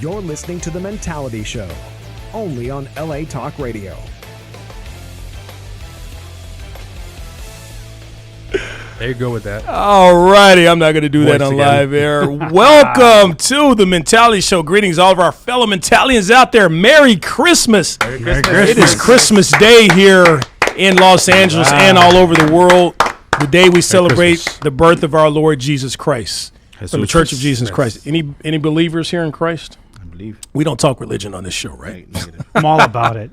You're listening to The Mentality Show, only on LA Talk Radio. There you go with that. All righty. I'm not going to do that on live air. Welcome to The Mentality Show. Greetings, all of our fellow Mentalians out there. Merry Christmas. Merry Christmas. It is Christmas Day here in Los Angeles and all over the world. The day we celebrate the birth of our Lord Jesus Christ. From the Church of Jesus Christ. Any believers here in Christ? I believe. We don't talk religion on this show, right? I'm all about it.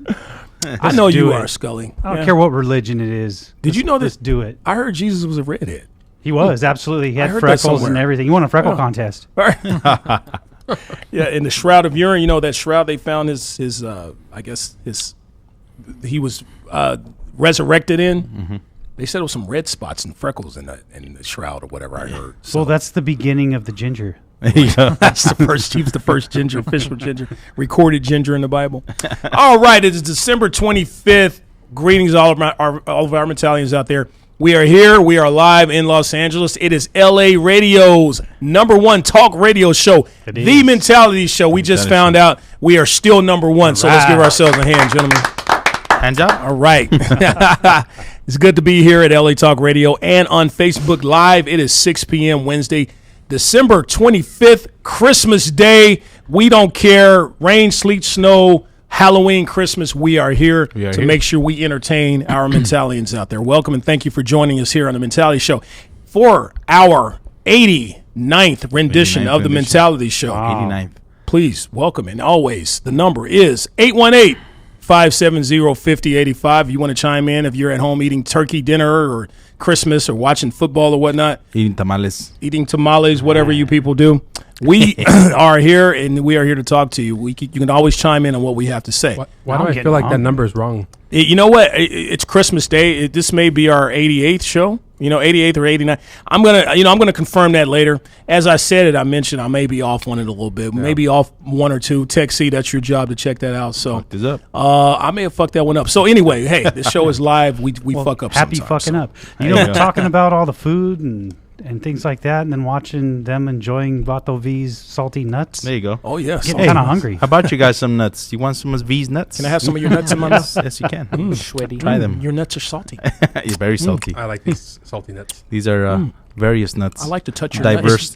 I know you are, Scully. I don't care what religion it is. Did you know this? Just do it. I heard Jesus was a redhead. He was, absolutely. He I had heard that freckles somewhere. and everything. You won a freckle contest. Yeah, in the Shroud of Urine, you know that shroud they found he was resurrected in. Mm-hmm. They said it was some red spots and freckles in the shroud or whatever I heard. So Well, that's the beginning of the ginger. that's the first. He was the first ginger, official ginger, recorded ginger in the Bible. All right, it is December 25th. Greetings, all of our Italians out there. We are here. We are live in Los Angeles. It is LA Radio's #1 talk radio show, The Mentality Show. We just found out we are still #1. So let's give ourselves a hand, gentlemen. Hands up. All right. It's good to be here at LA Talk Radio and on Facebook Live. It is 6 p.m. Wednesday, December 25th, Christmas Day. We don't care. Rain, sleet, snow, Halloween, Christmas. We are here to make sure we entertain our Mentalians out there. Welcome and thank you for joining us here on The Mentality Show for our 89th rendition of The Mentality Show. 89th. Please, welcome. And always, the number is 818-570-5085. If you want to chime in, if you're at home eating turkey dinner or Christmas or watching football or whatnot. Eating tamales, whatever you people do. We are here, and we are here to talk to you. You can always chime in on what we have to say. Why do I feel like that number is wrong? You know what? It's Christmas Day. This may be our 88th show. 88th or 89th. I'm gonna confirm that later. As I said I mentioned I may be off on it a little bit. Yeah. Maybe off one or two. Tech C, that's your job to check that out. So fucked this up. I may have fucked that one up. So anyway, hey, this show is live. We fuck up happy sometimes. Fucking up. We're talking about all the food and things like that, and then watching them enjoying Vato V's salty nuts. There you go. Oh, yes. Getting kind of hungry. How about you guys some nuts? You want some of V's nuts? Can I have some of your nuts in my nuts? Yes, you can. Sweaty. Try them. Your nuts are salty. You're very salty. I like these salty nuts. These are various nuts. I like to touch your diverse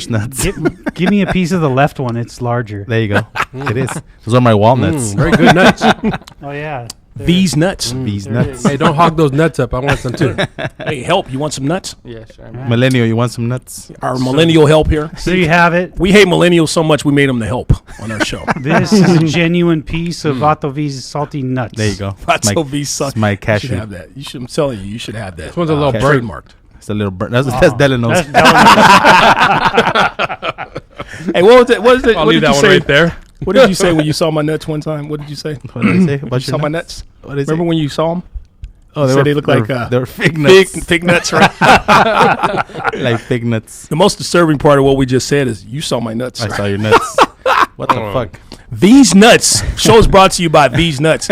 nuts. Give me a piece of the left one. It's larger. There you go. It is. Those are my walnuts. Very good nuts. Oh, yeah. V's nuts. V's nuts. Hey, don't hog those nuts up. I want some too. Hey, help. You want some nuts? Yeah, sure. Millennial, you want some nuts? Our millennial help here. There you have it. We hate millennials so much we made them the help on our show. This is a genuine piece of Vato V's salty nuts. There you go. Vato V's salty. My You cashew. should have that. I'm telling you, you should have that. This one's a little trademarked. It's a little burnt. That's Delano's. Hey, what was it? I'll What leave did that you one say? right there. What did you say when you saw my nuts one time? What did you say? What did I say? You saw my nuts? What did I say? Remember when you saw them? Oh, they look like they were fig nuts. Fig nuts, right? Like fig nuts. The most disturbing part of what we just said is you saw my nuts. I saw your nuts. What the fuck? V's Nuts. Show's brought to you by V's Nuts.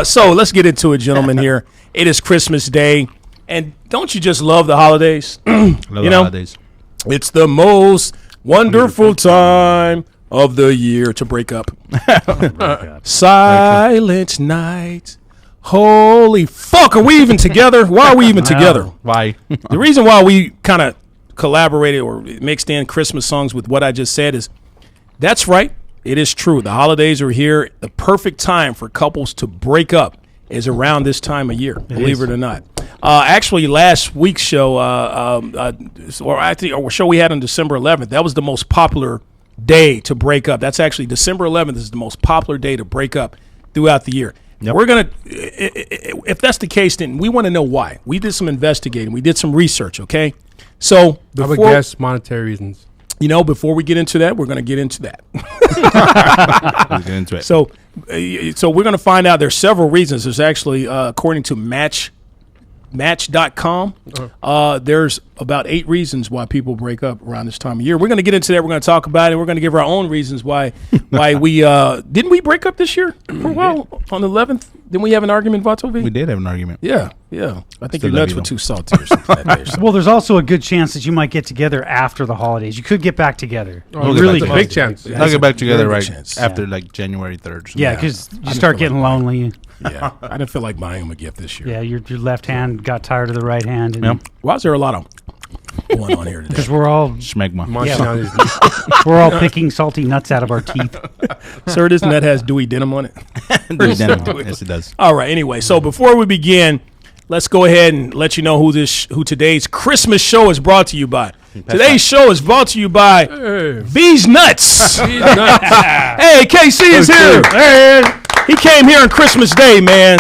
So let's get into it, gentlemen, here. It is Christmas Day. And don't you just love the holidays? Love the holidays. It's the most wonderful time of the year to break up. Silent night. Holy fuck, are we even together? Why are we even together? Why? The reason why we kind of collaborated or mixed in Christmas songs with what I just said is that's right. It is true. The holidays are here. The perfect time for couples to break up is around this time of year, believe it or not. Actually, last week's show, or show we had on December 11th, that was the most popular day to break up. That's actually December 11th is the most popular day to break up throughout the year. Yep. We're going to, if that's the case, then we want to know why. We did some investigating. We did some research, okay? So I would guess monetary reasons. Before we get into that, we're going to get into that. Let's get into it. So we're going to find out there's several reasons. There's actually, according to Match.com. There's about 8 reasons why people break up around this time of year. We're going to get into that. We're going to talk about it. We're going to give our own reasons why we didn't we break up this year for a while on the 11th? Didn't we have an argument, Vato V? We did have an argument. Yeah. I think Still your love nuts you, were though. too salty or something like that day or something. Well, there's also a good chance that you might get together after the holidays. You could get back together. Oh, really that's a could. big chance. I'll get back together very right good chance. after like January 3rd. So Yeah, because you start getting lonely. Yeah, I didn't feel like buying him a gift this year. Yeah, your left hand got tired of the right hand. Yep. Why is there a lot of going on here today? Because we're all Schmegma. Munching Yeah. on his we're all picking salty nuts out of our teeth. Sir, this nut has Dewey denim on it. Yes, it does. All right. Anyway, so before we begin, let's go ahead and let you know who today's Christmas show is brought to you by. Today's show is brought to you by V's Nuts. Hey, KC is here. Hey, he came here on Christmas Day, man.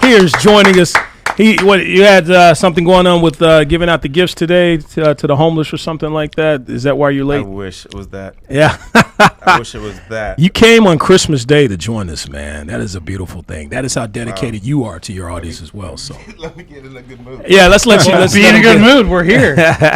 Here's joining us. You had something going on with giving out the gifts today to the homeless or something like that. Is that why you're I late? wish it was that. Yeah. I wish it was that. You came on Christmas Day to join us, man. That is a beautiful thing. That is how dedicated you are to your audience as well. So, Let me get in a good mood. yeah, let's let you. Let's Be let in a him good get- mood. We're here.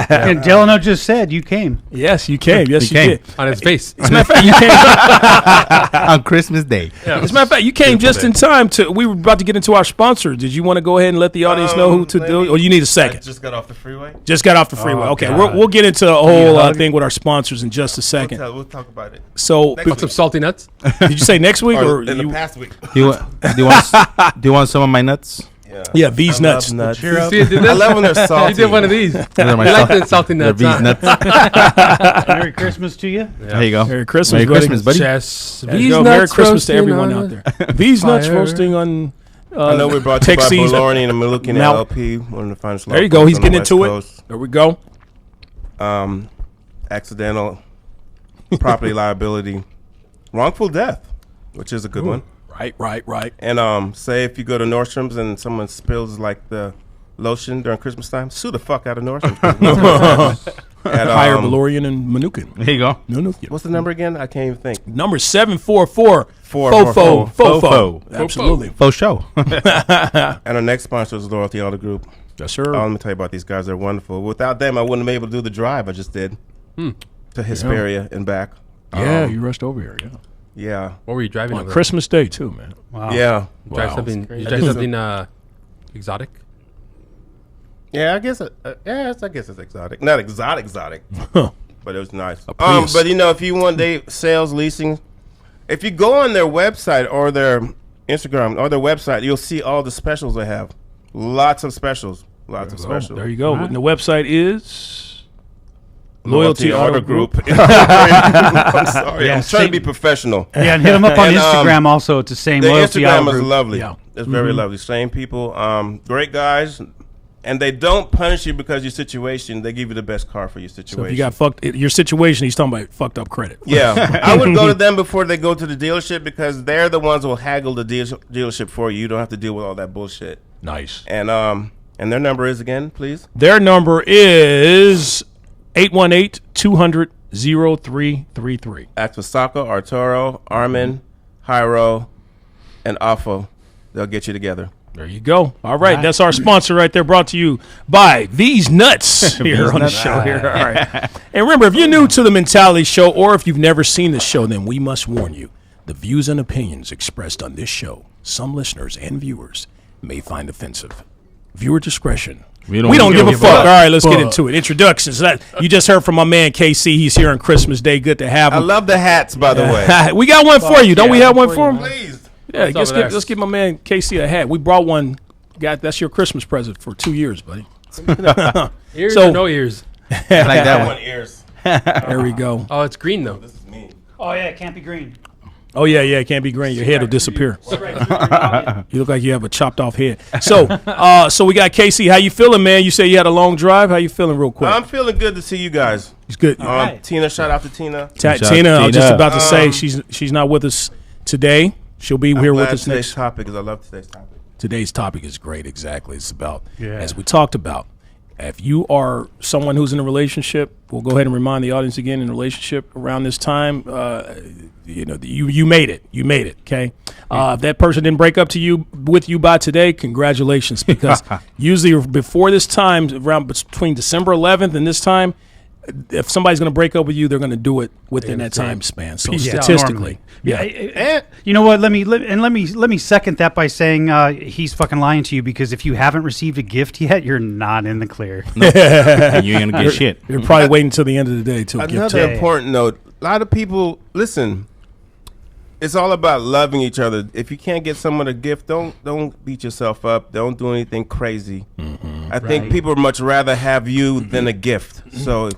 And Delano just said you came. Yes, you came. Yes, you came. did. on his face. As a matter of fact, you came. On Christmas Day. As a matter of fact, you came just in time to. We were about to get into our sponsor. Did you want to go ahead and let the audience know who to do? Or you need a I second? just got off the freeway. Just got off the freeway. Oh, Okay, God. we'll get into a whole thing with our sponsors in just a second. We'll talk about it. So, Next Want some salty nuts? did you say next week or Or in the you? past week. Do you want some of my nuts? Yeah. Yeah, V's I nuts. love nuts. You see, did this? I love when they're salty. He did one of these. You These are my like sal- the salty they're nuts? V's huh? nuts. Merry Christmas to you. There you go. Merry Christmas, Merry buddy. Christmas, buddy. Yes. There you These go. Merry nuts Christmas to roasting everyone on out a there. V's nuts fire. roasting on. I know we're brought to you by Texas. Bologna and Malukian Mal- LP, one of the finest. There you go. locals He's on the getting West into it. Coast. There we go. Accidental property liability, wrongful death, which is a good one. Right. And say if you go to Nordstrom's and someone spills like the lotion during Christmas time, sue the fuck out of Nordstrom's. Hire Valorian and Manukin. There you go. Manukin. What's the number again? I can't even think. Number 744 444. Fofo. Absolutely. Faux show. And our next sponsor is Loyalty Auto Group. Yes, sir. Let me tell you about these guys. They're wonderful. Without them, I wouldn't have been able to do the drive I just did to Hesperia and back. Yeah, you rushed over here. Yeah. Yeah. What were you driving On over? Christmas Day too, man. Wow. Yeah. Drive Wow. something. That's You crazy. drive something exotic. Yeah, I guess it's exotic. Not exotic, but it was nice. Prius. But if you want day sales leasing, if you go on their website or their Instagram or their website, you'll see all the specials they have. Lots of specials. Lots of specials. There you go. And the website is Loyalty Auto Group. I'm sorry. Yeah, I'm trying same- to be professional. Yeah, and hit them up on And, Instagram also. It's the same The Loyalty Auto Instagram is Group. lovely. Yeah. It's very lovely. Same people. Great guys. And they don't punish you because of your situation. They give you the best car for your situation. So if you got fucked, your situation, he's talking about fucked up credit. Yeah, I would go to them before they go to the dealership because they're the ones who will haggle the dealership for you. You don't have to deal with all that bullshit. Nice. And their number is again, please. Their number is 818-200-0333. Ask for Saka, Arturo, Armin, Jairo, and Afo. They'll get you together. There you go. All right, that's our sponsor right there, brought to you by These Nuts here on the show here. All right. And remember, if you're new to the Mentality Show or if you've never seen the show, then we must warn you. The views and opinions expressed on this show, some listeners and viewers may find offensive. Viewer discretion. We don't give a fuck. All right, let's get into it. Introductions. You just heard from my man KC. He's here on Christmas Day. Good to have I him. love the hats, by the way. We got one for you. Don't we have one for him? Please. Yeah, What's up with that? let's give my man KC a hat. We brought one. That's your Christmas present for 2 years, buddy. Ears So- or no ears? I like that I one. want ears. There we go. Oh, it's green though. This is me. Oh, yeah, it can't be green. Oh yeah, it can't be green. Your head will disappear. You look like you have a chopped off head. So, so we got KC. How you feeling, man? You say you had a long drive. How you feeling, real quick? I'm feeling good to see you guys. He's good. right. Tina, shout out to Tina. Shout out Tina, I was just Tina. about to say she's not with us today. She'll be here with Glad us today's next. topic because I love today's topic. Today's topic is great. Exactly. It's about, Yeah. as we talked about, if you are someone who's in a relationship, we'll go ahead and remind the audience again, in a relationship around this time, you made it. You made it, okay? If that person didn't break up with you by today, congratulations, because usually before this time, around between December 11th and this time, if somebody's going to break up with you, they're going to do it within that time span. So statistically, And you know what? Let me second that by saying he's fucking lying to you, because if you haven't received a gift yet, you're not in the clear. And you ain't gonna get shit. you're probably waiting until the end of the day to give Another to important note: a lot of people listen. It's all about loving each other. If you can't get someone a gift, don't beat yourself up. Don't do anything crazy. I think people would much rather have you than a gift. So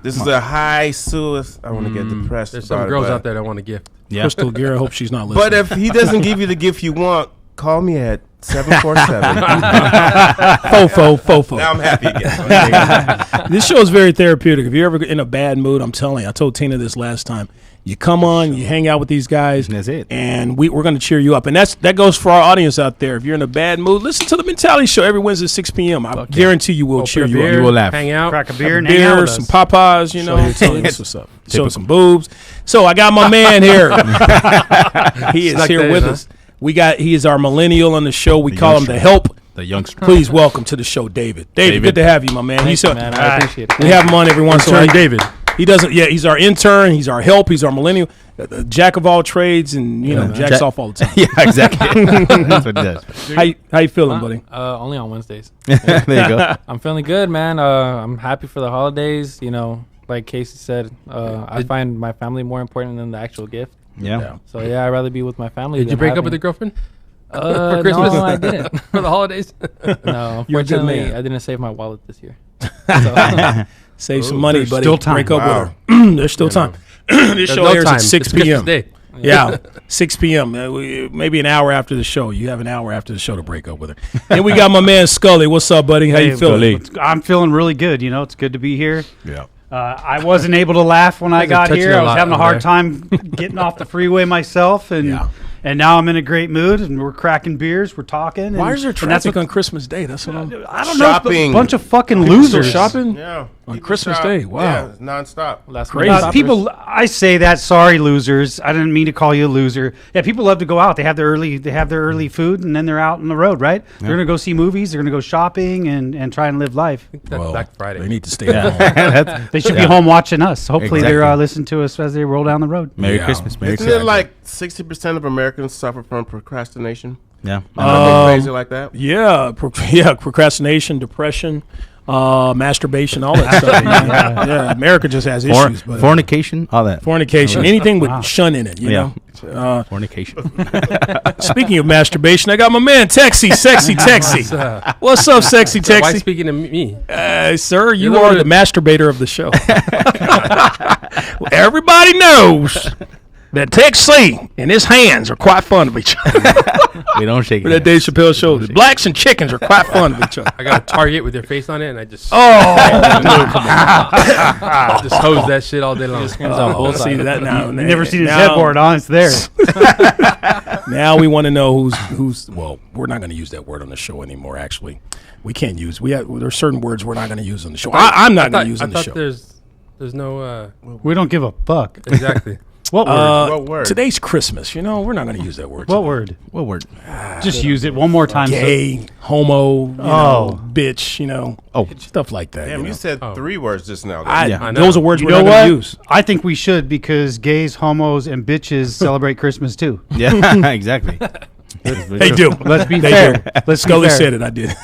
this is a high suicide. I want to get depressed. There's some girls out there that want a gift. Yeah. Crystal Gear, I hope she's not listening. But if he doesn't give you the gift you want, call me at 747. Fofo. Now I'm happy again. This show is very therapeutic. If you're ever in a bad mood, I'm telling you, I told Tina this last time. You come on, you hang out with these guys, That's it. and we're going to cheer you up. And that goes for our audience out there. If you're in a bad mood, listen to the Mentality Show every Wednesday at 6 p.m. I guarantee you we'll cheer you up. You will laugh. Hang out. Crack a beer and hang out Beer, with some us. Popeyes, you know. That's what's up. Show some boobs. So I got my man here. He is Snuck here that in, with huh? us. He is our millennial on the show. We The call him youngster. the Help. The youngster. Please welcome to the show, David. David, good to have you, my man. Thanks, man. I appreciate it. We have him on every once in a while. Intern David. He doesn't. Yeah, he's our intern. He's our help. He's our millennial, jack of all trades, and jacks off all the time. Yeah, exactly. That's what it does. How you feeling, buddy? Only on Wednesdays. There you go. I'm feeling good, man. I'm happy for the holidays. You know, like Casey said, I find my family more important than the actual gift. Yeah. So yeah, I'd rather be with my family. Did you break up with your girlfriend? for Christmas? No, I didn't. For the holidays? No, You're a good unfortunately, man. I didn't save my wallet this year. So, Save some money, there's buddy. still time. Break up Wow. with her. There's still time. This There's show no airs time. at 6 It's Christmas p.m. Day. Yeah, 6 p.m. Maybe an hour after the show. You have an hour after the show to break up with her. And we got my man Scully. What's up, buddy? How you feeling? I'm feeling really good. You know, it's good to be here. Yeah. I wasn't able to laugh when I guys are got touching here. a I was lot having a over hard there. time getting off the freeway myself, and now I'm in a great mood, and we're cracking beers, we're talking. Why is there and that's traffic what- on Christmas Day? That's what I'm. I don't know. It's Shopping. a bunch of fucking Still losers. shopping? Yeah. On People Christmas shop. Day? Wow. Yeah, it's nonstop. last Crazy. minute People, I say that. Sorry, losers. I didn't mean to call you a loser. Yeah, people love to go out. They have their early food, and then they're out on the road. Right? They're gonna go see movies. They're gonna go shopping and try and live life. That's Black Friday. They need to stay home. They should be home watching us. Hopefully, they're Exactly. listening to us as they roll down the road. Merry Yeah. Christmas. Merry Isn't Christmas. it like 60% of Americans suffer from procrastination? Yeah. Nothing crazy like that? Yeah, procrastination, depression, masturbation, all that stuff. Yeah, America just has issues. But Fornication, all that. fornication, anything with shun in it. You Yeah. know. Fornication. Speaking of masturbation, I got my man Texie, Sexy Texie. What's up, Sexy Why Texie? speaking to me? Sir, you the are one the that- masturbator of the show. Everybody knows that Texie and his hands are quite fun of each other. We don't shake For that it. Dave Chappelle show, the blacks and chickens are quite fun of each other. I got a Target with your face on it, and I just Oh, just hose that shit all day long. see that now. You never seen his now- headboard on. It's there. Now we want to know who's. Well, we're not going to use that word on the show anymore. Actually, we can't use. There's certain words we're not going to use on the show. I'm not going to use I on the thought show. there's no We don't give a fuck. exactly. What word? What word? Today's Christmas. You know, we're not going to use that word. What word? What word? Just use it one more time. Gay, homo, you know, bitch. You know, Oh. stuff like that. Damn, you you know? said 3 words just now. I Yeah. those are words You we're know not what? going to use. I think we should, because gays, homos, and bitches celebrate Christmas too. Yeah, exactly. They do. Let's be They fair. do. Let's be Scully fair. said it. I did.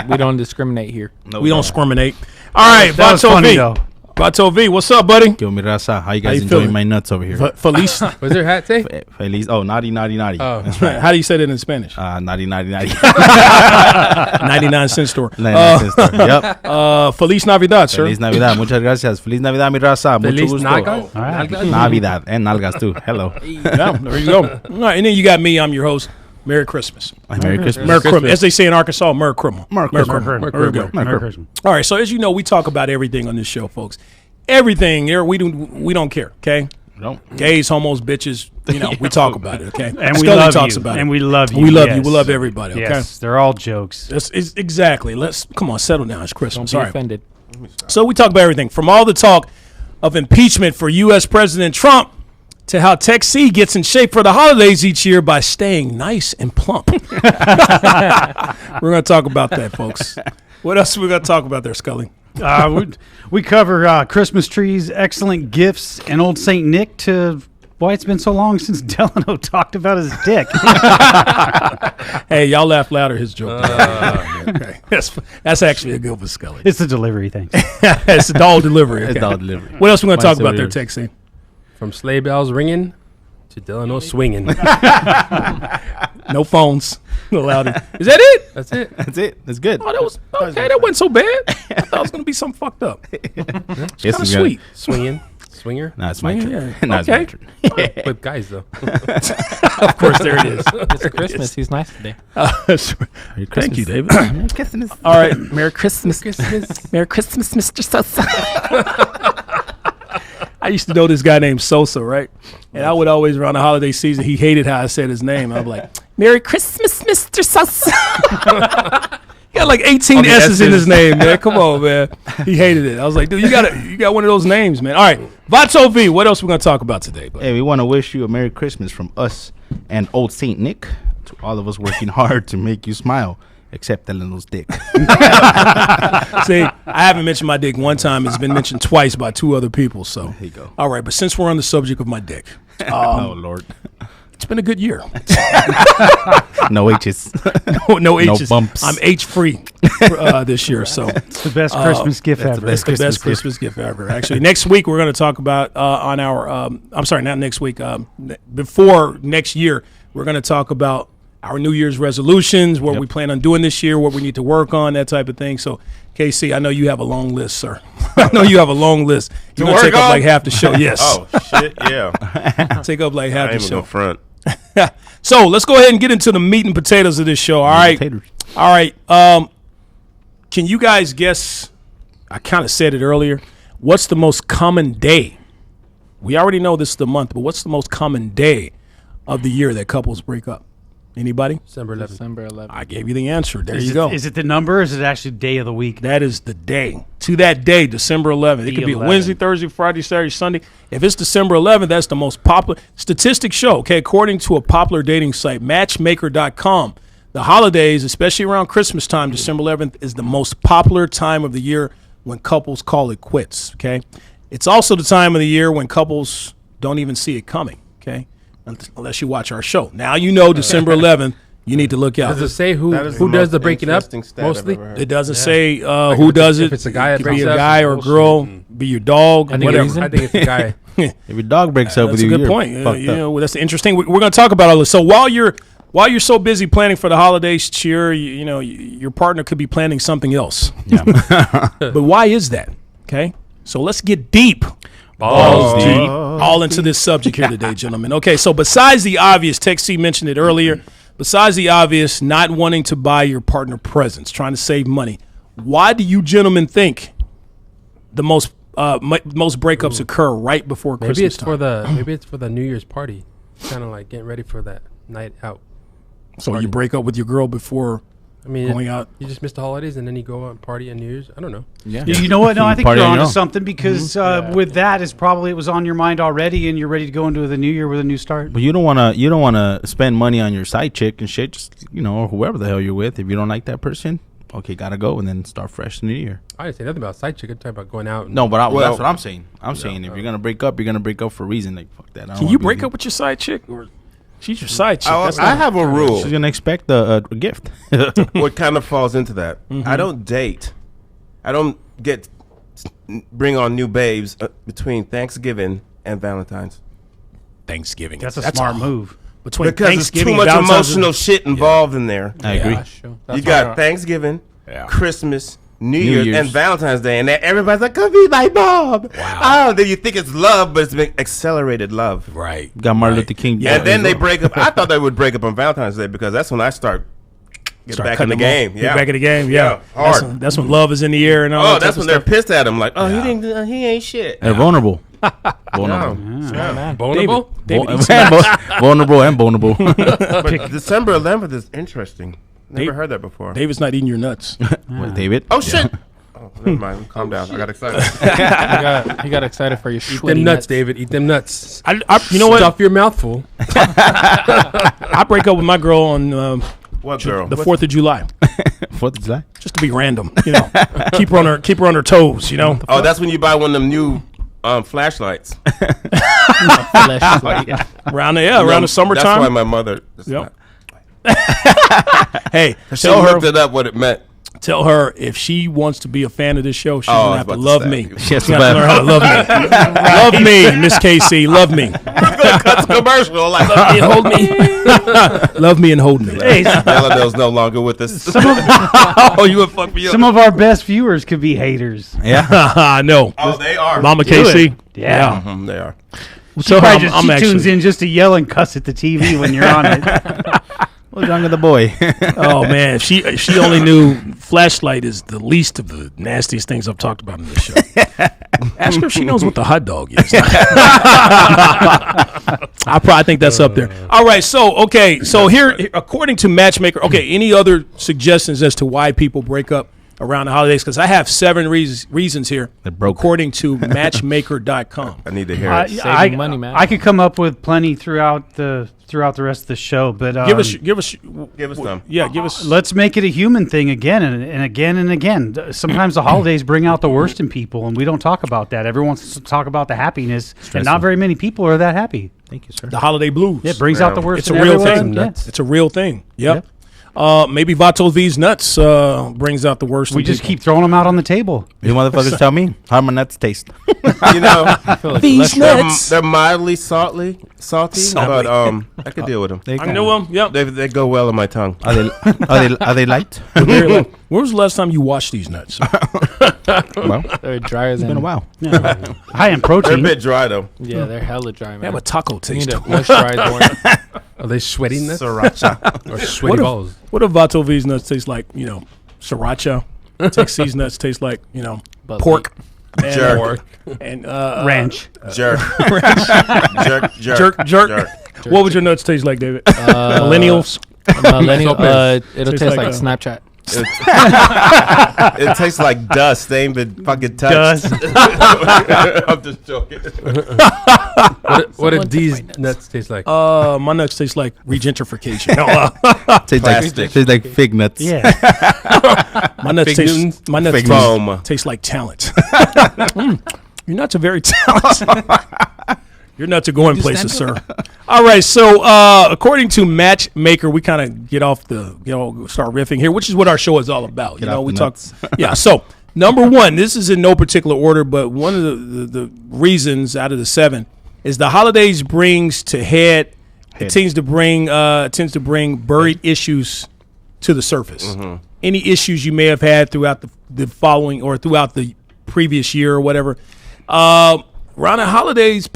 we don't discriminate here. No, We don't discriminate. All right, That was Vato funny V. though. Vato V, what's up, buddy? Yo, mi raza. How you guys you enjoying feeling? my nuts over here? Feliz. What's your hat say? Feliz. Oh, naughty, naughty, naughty. Oh. That's right. How do you say that in Spanish? Naughty, naughty, naughty. 99-cent store. 99 cents. Yep. Feliz Navidad, sir. Feliz Navidad. Muchas gracias. Feliz Navidad, mi raza. Mucho Feliz gusto. Nagas? All right. Nalgas? Navidad. And nalgas too. Hello. Yeah, there you go. All right, and then you got me. I'm your host. Merry Christmas. Merry Christmas. Merry Christmas. As they say in Arkansas, Merry Christmas. Merry Christmas. Christmas. There we go. Merry Christmas. All right, so as you know, we talk about everything on this show, folks. Everything. We don't care, okay? Don't. Gays, homos, bitches. You know, we talk about it. Okay, And we Scully love talks you. about it. And we love you. We love you. Yes. We love everybody. Okay, Yes, they're all jokes. it's exactly. Let's come on, settle down. It's Don't Christmas. be All right. offended. So we talk about everything from all the talk of impeachment for U.S. President Trump to how Tech C gets in shape for the holidays each year by staying nice and plump. We're going to talk about that, folks. What else are we going to talk about there, Scully? We cover Christmas trees, excellent gifts, and Old Saint Nick to why it's been so long since Delano talked about his dick. Hey, y'all laugh louder. His joke. Okay. That's actually a good one, Scully. It's the delivery thing. It's a doll delivery. Okay. It's all delivery. What else we going to talk Mine's about there, still Tech C? From sleigh bells ringing to Delano swinging. No phones. No louder. Is that it? That's it. That's it. That's good. Oh, that was okay. That wasn't so bad. I thought it was going to be something fucked up. Yes, Kind it's of good. sweet. Swinging. Swinger. Nah, it's my Yeah, turn. yeah. Nah, it's my Okay. turn. With guys, though. Of course, there it is. It's Christmas. He's nice today. Thank you, David. Merry Christmas. All right. Merry Christmas. Christmas. Merry Christmas, Mr. Sosa. I used to know this guy named Sosa, right? And I would always, around the holiday season, he hated how I said his name. I'd be like, Merry Christmas, Mr. Sosa. He got like 18 the S's in S's. his name, man. Come on, man. He hated it. I was like, dude, you got one of those names, man. All right. Vato V, what else we going to talk about today? Bud? Hey, we want to wish you a Merry Christmas from us and Old Saint Nick to all of us working hard to make you smile, except Delano's dick. See, I haven't mentioned my dick one time. It's been mentioned twice by two other people. So, There you go. all right. But since we're on the subject of my dick, Oh, Lord. it's been a good year. No H's. no H's. bumps. I'm H free this year. So It's the best Christmas gift that's ever. the it's the best Christmas gift ever. Actually, next week we're going to talk about on our. I'm sorry, not next week. Before next year, we're going to talk about our New Year's resolutions, what we plan on doing this year, what we need to work on, that type of thing. So, KC, I know you have a long list, sir. I know you have a long list. You're going to work take up on? like half the show. Yes. Oh shit, yeah. Take up like half I the ain't even show. gonna front. So let's go ahead and get into the meat and potatoes of this show. All right. Taters. All right. Can you guys guess? I kind of said it earlier. What's the most common day? We already know this is the month, but what's the most common day of the year that couples break up? Anybody? December 11th. December 11th. I gave you the answer. There Is you it, go. Is it the number or is it actually day of the week? That is the day. To that day, December 11th. It The could be a 11th. Wednesday, Thursday, Friday, Saturday, Sunday. If it's December 11th, that's the most popular. Statistics show, okay, according to a popular dating site, Matchmaker.com, the holidays, especially around Christmas time, December 11th, is the most popular time of the year when couples call it quits, okay? It's also the time of the year when couples don't even see it coming, okay? Unless you watch our show. Now you know December 11th, you need to look out. Does it say who That is does most the breaking up interesting stat I've mostly? ever heard. It doesn't say who does it. if it's a guy that it could be breaks a up, guy or a bullshit. girl, be your dog, Any whatever. reason? I think it's a guy. If your dog breaks up with That's a you, good you're point. fucked up. Well, that's interesting. We're going to talk about all this. So while you're so busy planning for the holidays, cheer, you know, your partner could be planning something else. Yeah. But why is that? Okay, so let's get deep. Balls deep. All into this subject here today, gentlemen. Okay, so besides the obvious, Tech C mentioned it earlier. Besides the obvious, not wanting to buy your partner presents, trying to save money. Why do you gentlemen think the most breakups occur right before Maybe Christmas it's time? maybe it's for the New Year's party. Kind of like getting ready for that night out. So you break up with your girl before I mean, going out. you just miss the holidays and then you go out and party on New Year's. I don't know. Yeah. You know what? No, I think Party you're on your onto own. something because with that is probably it was on your mind already, and you're ready to go into the new year with a new start. But you don't wanna spend money on your side chick and shit. Just or whoever the hell you're with. If you don't like that person, okay, gotta go and then start fresh in the new year. I didn't say nothing about side chick. I'm talking about going out. And No, but Well- that's what I'm saying. I'm saying if you're gonna break up, you're gonna break up for a reason. Like fuck that. I don't Can wanna you be break with up with your side chick, or she's your side chick? That's I not- have a rule. She's gonna expect a gift. What kind of falls into that? I don't date. I don't bring on new babes between Thanksgiving and Valentine's Thanksgiving. That's a smart move. Between because there's Thanksgiving too and much Valentine's emotional shit involved in there. I agree. Yeah, sure. You That's got why- Thanksgiving, Yeah. Christmas, New New Year's, Year's. and Valentine's Day, and everybody's like, "Come be my mom." Wow. Oh, then you think it's love, but it's been accelerated love. Right. Got Martin Right. Luther King. Yeah, And then they break up. I thought they would break up on Valentine's Day because that's when I start Start back in the cutting them game. off. Yeah, Get back in the game. Yeah, hard. That's when love is in the air and all. Oh, that that's type when of they're stuff. pissed at him. Like, oh, Yeah. he ain't shit. They're vulnerable. Vulnerable. Yeah. Vulnerable? David, Vulnerable and vulnerable. But December 11th is interesting. Never Dave- heard that before. David's not eating your nuts. What, David? Oh shit! Oh, never mind. Calm down. I got excited. He got excited for your Eat sweaty them nuts, David. Eat them nuts. You know what? Stuff your mouth full. I break up with my girl on What girl? the 4th of July, 4th of July? just to be random. You know, keep her on her toes. You know. Oh, that's when you buy one of them new flashlights. Around the summertime. That's why my mother. Yep. Hey, She tell looked her. it up what it meant. Tell her if she wants to be a fan of this show, she's Oh, I gonna was have to about to love say. me. She has She's to gonna have to learn how to love me. Love me, Miss Casey. Love me. That's a commercial. Like And hold me. Love me and hold me. Hey, Delano's no longer with us. Oh, you would fuck me up. some of our best viewers could be haters. Yeah. I know. Oh, they are. Mama Do KC. it. Yeah. Mhm, they are. So She I'm tunes actually. in just to yell and cuss at the TV when you're on it. What's wrong with the boy? Oh man, if she only knew flashlight is the least of the nastiest things I've talked about in this show. Ask her if she knows what the hot dog is. I probably think that's up there. All right, so here, according to Matchmaker, any other suggestions as to why people break up around the holidays? Because I have 7 reasons here, They're broke. according to Matchmaker.com. I need to hear it. Saving money, man. I could come up with plenty throughout the rest of the show, but Give us, Give us some. yeah, give us. let's make it a human thing again and again and again. Sometimes the holidays bring out the worst in people, and we don't talk about that. Everyone wants to talk about the happiness, and not very many people are that happy. Thank you, sir. The holiday blues. It brings out the worst. It's a in real everyone. thing. Yeah. It's a real thing. Yep. Maybe Vato V's nuts brings out the worst. We in just people. keep throwing them out on the table. You motherfuckers tell me how my nuts taste. You know, These nuts. they're mildly salty, but I could deal with them. I knew him. Yep. They go well on my tongue. Are they light? Very low. When was the last time you washed these nuts? Well, They're drier it's than. been a while. High in They're a protein. bit dry though. Yeah, they're hella dry, They man. have a taco You taste. need to moisturize more. Are they sweaty nuts? Sriracha. Or sweaty balls? What if Vato V's nuts taste like, sriracha? Texas nuts taste like, But pork. And, Jerk. And Ranch. Jerk. Jerk. What would your nuts taste like, David? Millennials? Millennial, Lopez. it'll Tastes taste like, like Snapchat. It tastes like dust. They ain't been fucking touched. Dust. I'm just joking. What if these nuts taste like? My nuts taste like regentrification. Tastes like fig nuts. Yeah. My nuts Fig taste. Newtons? My nuts Fig foam. taste like talent. Your nuts are very talented. Your nuts are going places, sir. All right, so according to Matchmaker, we kind of get off the, start riffing here, which is what our show is all about. Get off We the talk. nuts. Yeah. So number one, this is in no particular order, but one of the reasons out of the 7 is the holidays brings to head. It tends to bring buried issues to the surface. Any issues you may have had throughout the following or throughout the previous year or whatever. Around the holidays,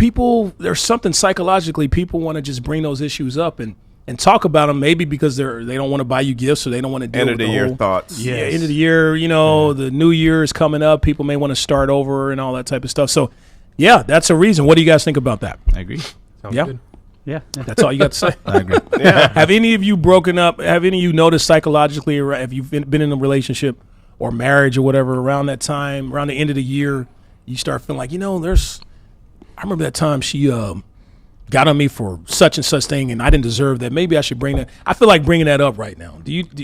there's something psychologically, people want to just bring those issues up and talk about them, maybe because they don't want to buy you gifts or they don't want to deal End with of the year thoughts. Yeah, end of the year, the new year is coming up. People may want to start over and all that type of stuff. So, yeah, that's a reason. What do you guys think about that? I agree. Sounds Yeah. good. Yeah. That's all you got to say. I agree. Have any of you broken up? Have any of you noticed psychologically, or have you been in a relationship or marriage or whatever around that time, around the end of the year, you start feeling like, I remember that time she got on me for such and such thing, and I didn't deserve that. Maybe I should bring that. I feel like bringing that up right now.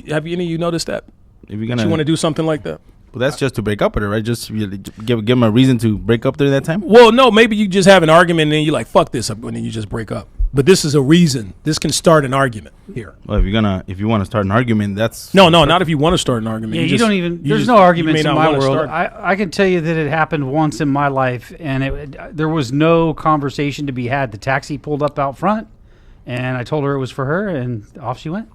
Have any of you noticed that? If you're Do you want to do something like that? well, that's just to break up with her, right? Just really give them a reason to break up during that time. Well, no, maybe you just have an argument and then you're like, fuck this, and then you just break up. But this is a reason. This can start an argument here. Well, if you want to start an argument, that's No, not if you want to start an argument. Yeah, you just- don't even. you There's just- no you arguments may in not my wanna world. start. I can tell you that it happened once in my life, and there was no conversation to be had. The taxi pulled up out front, and I told her it was for her, and off she went.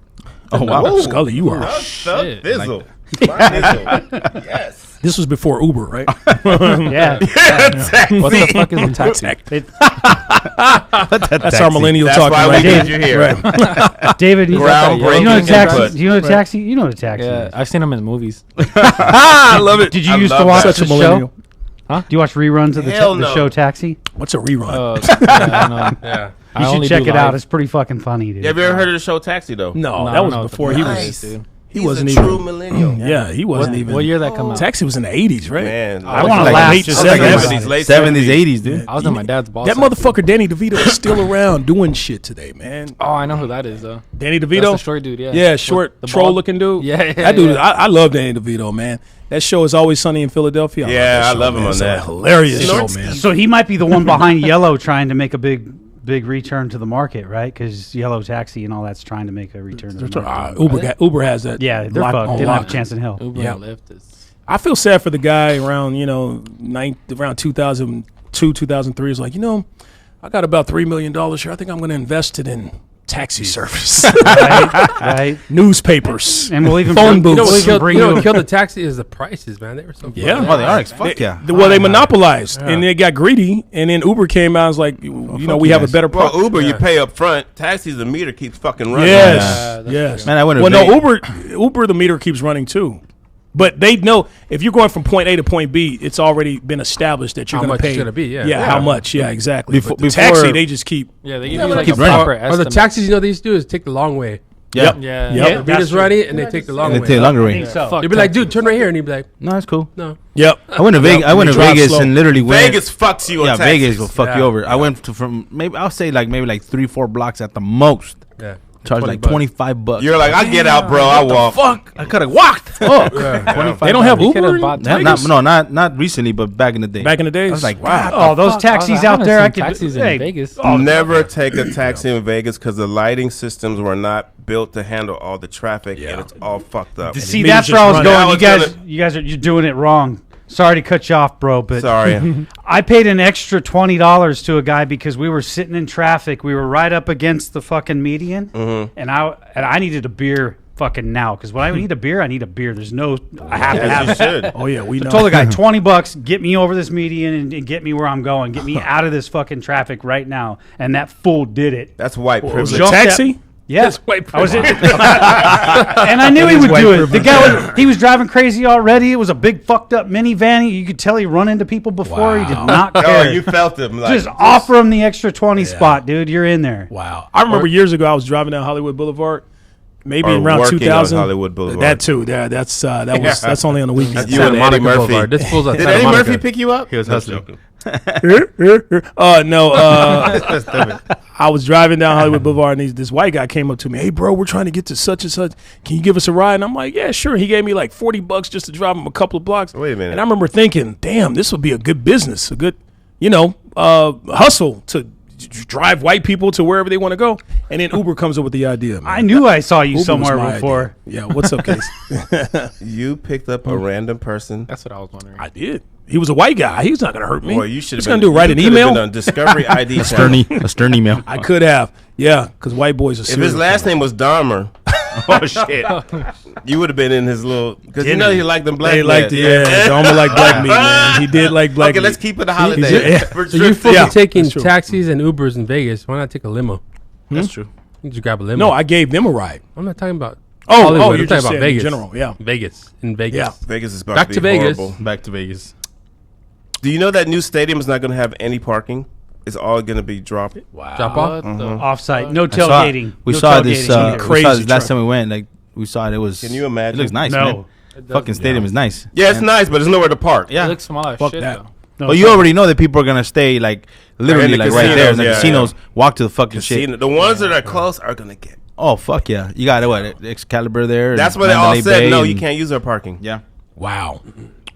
Oh wow. Scully, you are. Shit. Fizzle. Yes. This was before Uber, right? Yeah. What the fuck is a taxi? That's our millennial That's talk. why we right need there. you here. David, Groundbreaking you know what a taxi? input. Do you know what a taxi? You know what a taxi Yeah, is. I've seen them in movies. I love it. Did you I used to love watch that. Such the a show? millennial. Do you watch reruns of the Hell no. show Taxi? What's a rerun? Yeah, I know. Yeah. You should check it out. It's pretty fucking funny, dude. Have you ever heard of the show Taxi though? no, No, that I was don't know before what he the fuck was. it is, dude. He He's wasn't a even. true millennial. Yeah, he wasn't even. What year that come out? Taxi was in the 80s, right? Man, I wanna like laugh late just 70s, late 70s, 80s, dude. I was in my dad's ball. That sack, motherfucker Danny DeVito is still around doing shit today, man. dude. Oh, I know who that is though. Danny That's DeVito? the short dude. Yeah. Yeah, short, With the troll bald- looking dude. Yeah, yeah, that dude. yeah. I love Danny DeVito, man. That show is Always Sunny in Philadelphia. Yeah, that I show, love him man. on It's that. a hilarious show, Snorts- man. So he might be the one behind Yellow trying to make a big return to the market, right? Because Yellow Taxi and all that's trying to make a return to the market. Uber has that. Yeah, they're locked fucked. on They don't have lock. a chance in hell. Uber Yeah. and Lyft is. I feel sad for the guy around around 2002, 2003. Is like, I got about $3 million here. I think I'm going to invest it in taxi service, Right? newspapers, And we'll even phone bring- booths. we'll even bring you what killed the taxi is the prices, man. They were so Yeah. fucking Oh, they high. are. Fuck yeah. They monopolized and they got greedy, and then Uber came out and was like, we have a better Well, product. Uber, you pay up front. Taxis, the meter keeps fucking running. Yes, that's yes. Man, I went to Well, no, Vegas. Uber, the meter keeps running too. But they know if you're going from point A to point B, it's already been established that you're How going much to pay. it's gonna be, yeah. yeah, how much? Yeah, exactly. Before- But the taxi, before- they just keep. Yeah, they give Yeah, you like keep a running. proper Or the estimate. taxis, they used to do is take the long way. Yeah. Yeah. Yep. The that's meter's true. running, and they take the long They way. take longer I way. think so. Fuck You'd be like, taxi. dude, turn right here, and he'd be like, No, that's cool. no. Yep. I went to Vegas. I went to Drive Vegas slow. and literally went. Vegas fucks you on Yeah, taxis. Vegas will fuck Yeah. you over. I went to from maybe I'll say maybe 3-4 blocks at the most. Yeah. Charged like $20. $25. You're like, I get out, bro. I walk. fuck. I could have walked. Oh, They don't have You could've Uber. bought in taxis. Vegas? not recently, but back in the day. Back in the days. I was like, wow. Oh, those taxis out there, I could. taxis in Hey, Vegas. Never take a taxi in Vegas because the lighting systems were not built to handle all the traffic, and it's all fucked up. see, meter's that's just where I was running. going. I was You guys you're doing it wrong. Sorry to cut you off, bro, but Sorry. I paid an extra $20 to a guy because we were sitting in traffic. We were right up against the fucking median, and I needed a beer fucking now because when I need a beer, I need a beer. There's no, I have to have As you it. should. Oh yeah, we know. I told the guy $20, get me over this median and get me where I'm going, get me out of this fucking traffic right now. And that fool did it. That's white Was privilege. it Jumped taxi? Yeah, white I was in, and I knew he would do it. The guy he was driving crazy already. It was a big fucked up minivan. You could tell he run into people before. He did not Oh, care. you felt him. Like, Just offer him the extra 20 spot, dude. You're in there. Wow. I remember years ago I was driving down Hollywood Boulevard, maybe Or around working on 2000. Hollywood Boulevard. That too. Yeah, that's only on the weekends. You and Eddie Murphy. Boulevard. This fool's outside Did of Eddie Monica. Murphy pick you up? He was hustling. joking. No. I was driving down Hollywood Boulevard, and this white guy came up to me. Hey, bro, we're trying to get to such and such. Can you give us a ride? And I'm like, yeah, sure. He gave me like $40 just to drive him a couple of blocks. Wait a minute. And I remember thinking, damn, this would be a good business, a good, hustle to drive white people to wherever they want to go. And then Uber comes up with the idea. Man. I knew I saw you Uber was somewhere my before. idea. Yeah, what's up, Case? You picked up a random person. That's what I was wondering. I did. He was a white guy. He was not going to hurt me. Boy, you should He's have going to do write you an could have email. been on Discovery ID. A stern email. I could have. Yeah, because white boys are If serious. his last name was Dahmer, oh shit, you would have been in his little because you know he liked them black. They liked it. Yeah, Dahmer liked black meat, man. He did like black Okay, meat. let's keep it a holiday. Yeah. We're So you're drifting. supposed Yeah, to be taking that's true. taxis and Ubers in Vegas. Why not take a limo? That's true. You just grab a limo. No, I gave them a ride. I'm not talking about. Oh, Hollywood. you're I'm just talking about saying Vegas. in general. Yeah. Vegas. In Vegas. Yeah. Vegas is about Back to to be Vegas. horrible. Back to Vegas. Do you know that new stadium is not going to have any parking? It's all going to be dropped. Wow. Drop off. What the Offsite, no I saw- tailgating. We No saw this. tailgating either. Crazy We saw this last truck. time we went. Like we saw it. It was. Can you imagine? It looks nice, No. man. Fucking stadium is nice. Yeah, it's nice, but there's nowhere to park. Yeah. It looks small as Fuck shit that. though. No, But you already know that people are gonna stay like literally the like right there in the casinos, casinos. Walk to the fucking See, shit. the ones that are close are going to get. Oh fuck yeah! You got what Excalibur there. That's and what they all Mandalay said. Bay No, you and- can't use our parking. Yeah. Wow.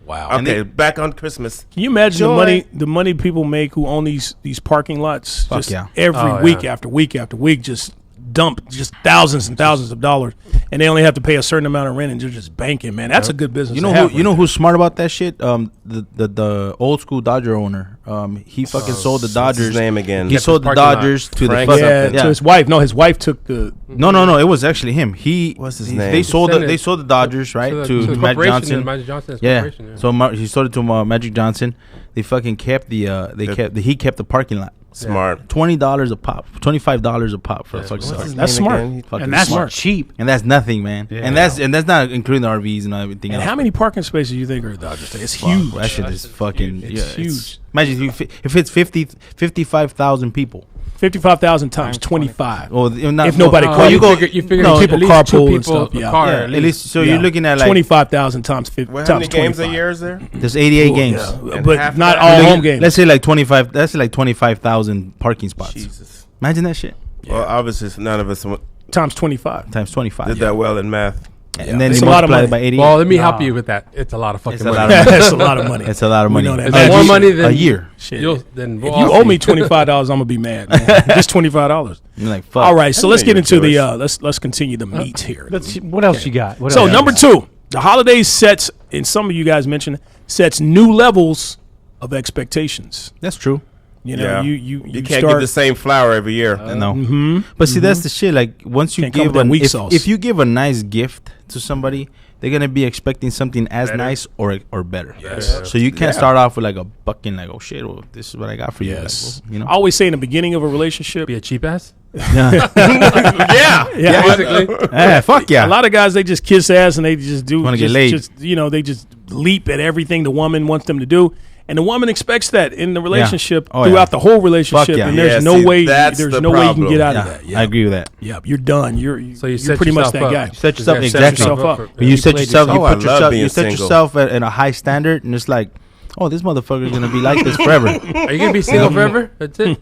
Wow. Okay, back on Christmas. Can you imagine Joy. the money people make who own these parking lots? Fuck Just yeah. every Oh, week yeah. after week after week, just dump just thousands and thousands of dollars, and they only have to pay a certain amount of rent, and they're just banking. Man, that's a good business. You to know have who? You know right who's smart about that shit? The old school Dodger owner. He fucking sold the What's Dodgers. his name again? He Kept sold his the parking lot. Dodgers to Frank the there. fucking Yeah, to his wife. No, his wife took the. No. It was actually him. What's his They name? sold Send it they sold the Dodgers right To to the Magic corporation, Johnson. Magic Johnson's Yeah. corporation, yeah. So he sold it to Magic Johnson. They fucking kept he kept the parking lot. Smart. $20 a pop, $25 a pop for a fucking What's car. his That's name smart. again? He- Fucking And that's smart. cheap. And that's nothing, man. Yeah. And that's not including the RVs and everything And else. how many parking spaces do you think are at Dodger Stadium? It's Fuck, huge. That shit is fucking It's huge. Imagine if it's 55,000 people. 55,000 times 25. Well, not, If nobody well, calls. you you figure no, at people least two carpool and people stuff, a yeah. car. yeah, at least so you're looking at like 25,000 times 50. Well, how many times games 25. a year is there? there's 88 games. Yeah. And But half not that- all You're home looking- games. Let's say like 25. That's like 25,000 parking spots. Jesus. Imagine that shit Well, obviously none of us times 25. times 25. did that well in math. And then It's you a lot of multiply it money. by 88. Well, let me help you with that. It's a lot of fucking It's a money. lot of money. That's a lot of money. It's a lot of We money. know that. It's Hey, more you- money a than year. Shit. Then If you owe me $25, I'm gonna be mad. Man. Just $25. You're like, fuck. All right, so let's know get you're into the Jewish. let's continue the meat here. What else you got? What So else? number 2, the holidays sets, and some of you guys mentioned, sets new levels of expectations. That's true. You know, Yeah. you can't start, get the same flower every year. No. But see, that's the shit. Like once you Can't come give with that weak sauce. if you give a nice gift to somebody, they're gonna be expecting something as nice or better. Yes. So you can't start off with like a bucking like, oh shit, well, this is what I got for you. Yes. Like, well, you know. I always say in the beginning of a relationship, be a cheap ass. Yeah. yeah, Basically, Yeah, fuck yeah. a lot of guys, they just kiss ass and they just do Wanna get just, laid. just, you know, they just leap at everything the woman wants them to do. And the woman expects that in the relationship Oh, throughout yeah. the whole relationship, Fuck yeah. and there's Yeah, no see, way that's there's the no way you can problem. get out Yeah, of that. Yeah, I agree with that. Yeah, you're done. You're so you you're set pretty much yourself that up. guy. Set yourself You exactly. yourself up. for- But you set played yourself. You yourself. Oh, I put love yourself. being You set single. yourself at a high standard, and it's like, oh, this motherfucker's gonna be like this forever. Are you gonna be single forever? That's it.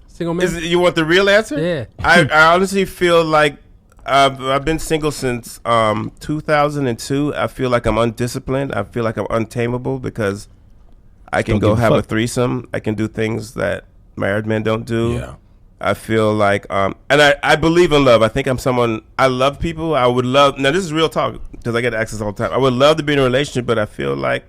Single man. You want the real answer? Yeah. I honestly feel like I've been single since 2002. I feel like I'm undisciplined. I feel like I'm untamable because I can Don't go give a have a fuck. threesome. I can do things that married men don't do. Yeah. I feel like, and I believe in love. I think I'm someone, I love people. I would love, now this is real talk because I get access all the time. I would love to be in a relationship, but I feel like